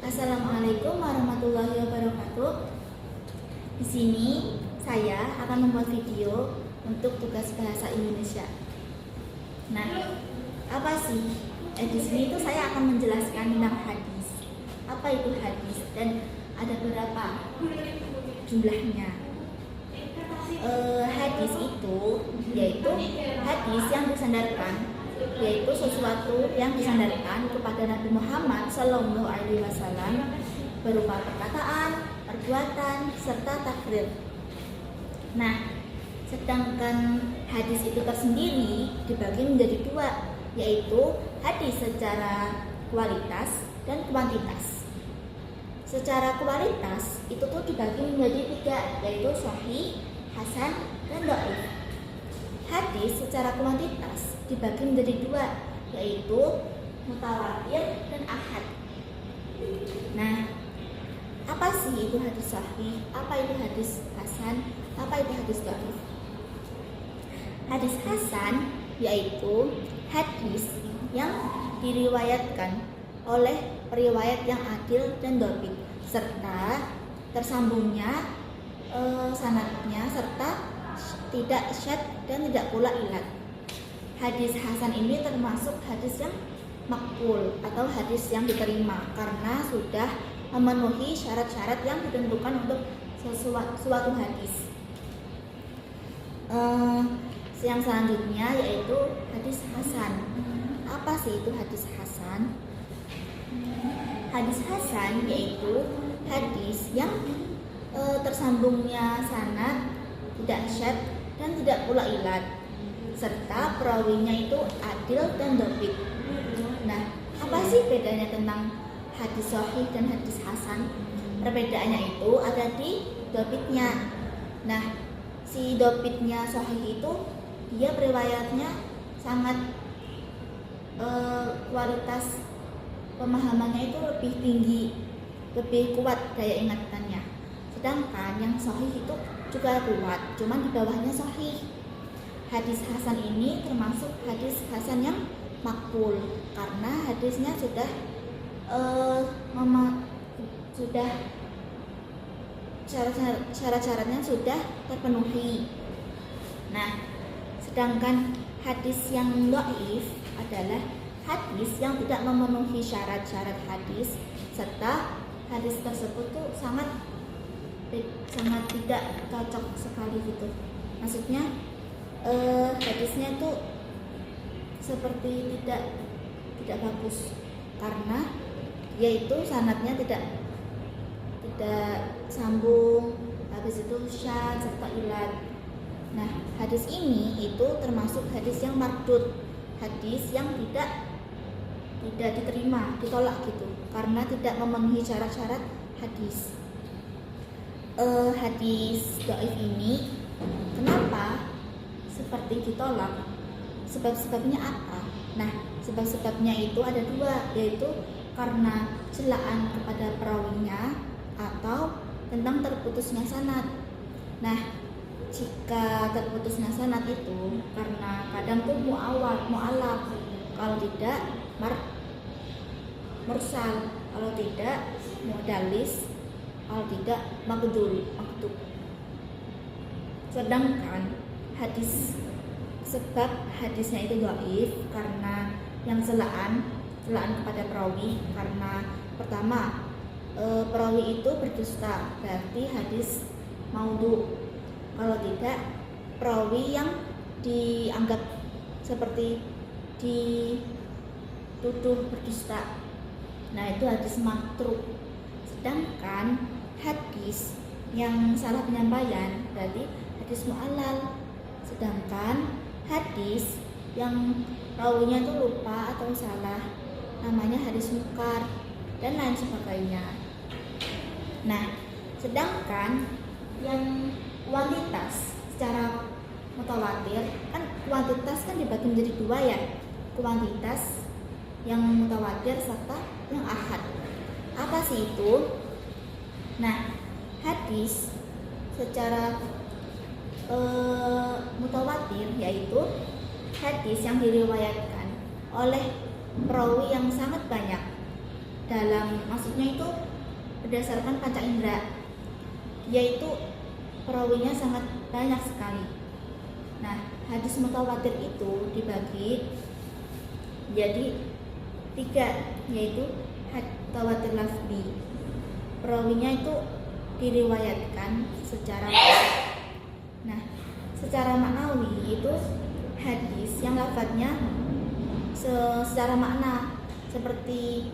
Assalamualaikum warahmatullahi wabarakatuh. Di sini saya akan membuat video untuk tugas bahasa Indonesia. Nah, apa sih? Di sini itu saya akan menjelaskan tentang hadis. Apa itu hadis dan ada berapa jumlahnya? Hadis itu yaitu hadis yang disandarkan, yaitu sesuatu yang disandarkan kepada Nabi Muhammad Shallallahu Alaihi Wasallam berupa perkataan, perbuatan, serta takrir. Nah, sedangkan hadis itu tersendiri dibagi menjadi dua, yaitu hadis secara kualitas dan kuantitas. Secara kualitas itu tuh dibagi menjadi tiga, yaitu sahih, hasan, dan dhaif. Hadis secara kuantitas dibagi menjadi dua, yaitu mutawatir dan ahad. Nah, apa sih itu hadis sahih? Apa itu hadis hasan? Apa itu hadis dhaif? Hadis hasan yaitu hadis yang diriwayatkan oleh periwayat yang adil dan dhabit, serta tersambungnya sanadnya, serta tidak syad dan tidak pula ilat. Hadis hasan ini termasuk hadis yang makbul atau hadis yang diterima karena sudah memenuhi syarat-syarat yang ditentukan untuk suatu hadis. Yang selanjutnya yaitu hadis hasan. Apa sih itu hadis hasan? Hadis hasan yaitu hadis yang tersambungnya sanad, tidak syad dan tidak pula ilat, serta perawinya itu adil dan dhabit. Nah, apa sih bedanya tentang hadis sahih dan hadis hasan? Perbedaannya itu ada di dhabitnya. Nah, si dhabitnya sahih itu dia riwayatnya sangat kualitas pemahamannya itu lebih tinggi, lebih kuat daya ingatannya. Sedangkan yang sahih itu juga kuat, cuman di bawahnya sahih. Hadis hasan ini termasuk hadis hasan yang makbul karena hadisnya sudah syarat-syaratnya sudah terpenuhi. Nah, sedangkan hadis yang dhaif adalah hadis yang tidak memenuhi syarat-syarat hadis, serta hadis tersebut tuh sangat tidak cocok sekali gitu. Maksudnya hadisnya tuh seperti tidak bagus karena yaitu sanadnya tidak sambung, habis itu syad serta ilat. Nah, hadis ini itu termasuk hadis yang mardud, hadis yang tidak diterima, ditolak gitu karena tidak memenuhi syarat-syarat hadis. Hadis dhaif ini kenapa seperti ditolak? Sebab-sebabnya apa? Nah, sebab-sebabnya itu ada dua, yaitu karena celaan kepada perawinya atau tentang terputusnya sanad. Nah, jika terputusnya sanad itu karena kadang tuh mu'alaf, kalau tidak mursal, kalau tidak mudalis, kalau tidak maktub. Sedangkan sebab hadisnya itu dhaif karena yang celaan kepada perawi, karena pertama perawi itu berdusta, berarti hadis maudhu. Kalau tidak, perawi yang dianggap seperti dituduh berdusta, nah itu hadis matruk. Sedangkan hadis yang salah penyampaian berarti hadis mu'allal. Sedangkan hadis yang rawinya itu lupa atau salah namanya hadis munkar dan lain sebagainya. Nah, sedangkan yang kuantitas secara mutawatir, kan kuantitas kan dibagi menjadi dua ya, kuantitas yang mutawatir serta yang ahad. Apa sih itu? Nah, hadis secara mutawatir yaitu hadis yang diriwayatkan oleh perawi yang sangat banyak, maksudnya itu berdasarkan panca indera, yaitu perawinya sangat banyak sekali. Nah, hadis mutawatir itu dibagi jadi 3, yaitu mutawatir lafzi. Perawinya itu diriwayatkan secara Nah, secara maknawi itu hadis yang lafadznya secara makna seperti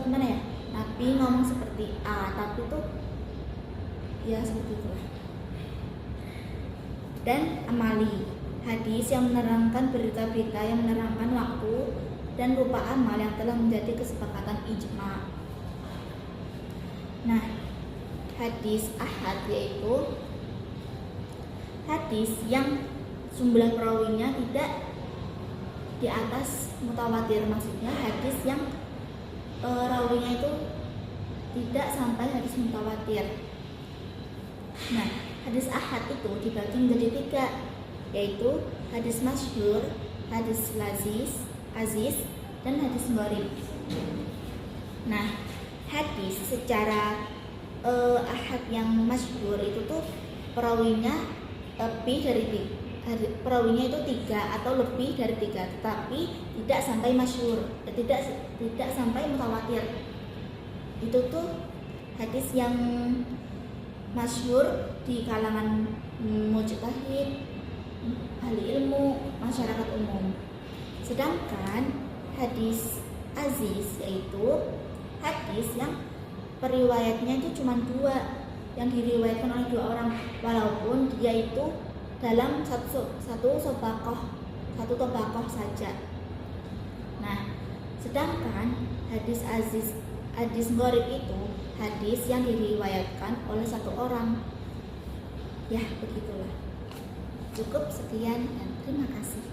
gimana ya? Nabi ngomong seperti A, tapi itu ya seperti itulah. Dan amali, hadis yang menerangkan berita-berita yang menerangkan waktu dan rupa amal yang telah menjadi kesepakatan ijma. Nah, hadis ahad yaitu hadis yang jumlah perawinya tidak di atas mutawatir, maksudnya hadis yang rawinya itu tidak sampai hadis mutawatir. Nah, hadis ahad itu dibagi menjadi 3, yaitu hadis masyhur, hadis aziz, dan hadis gharib. Nah, hadis secara ahad yang masyhur itu tuh perawinya lebih dari perawinya itu 3 atau lebih dari 3, tetapi tidak sampai masyhur, tidak sampai mutawatir. Itu tuh hadis yang masyhur di kalangan mujtahid, ahli ilmu, masyarakat umum. Sedangkan hadis aziz yaitu hadis yang periwayatnya itu cuma 2, yang diriwayatkan oleh 2 orang, walaupun dia itu dalam satu tobakoh saja. Nah, sedangkan hadis gharib itu hadis yang diriwayatkan oleh 1 orang. Ya, begitulah. Cukup sekian dan terima kasih.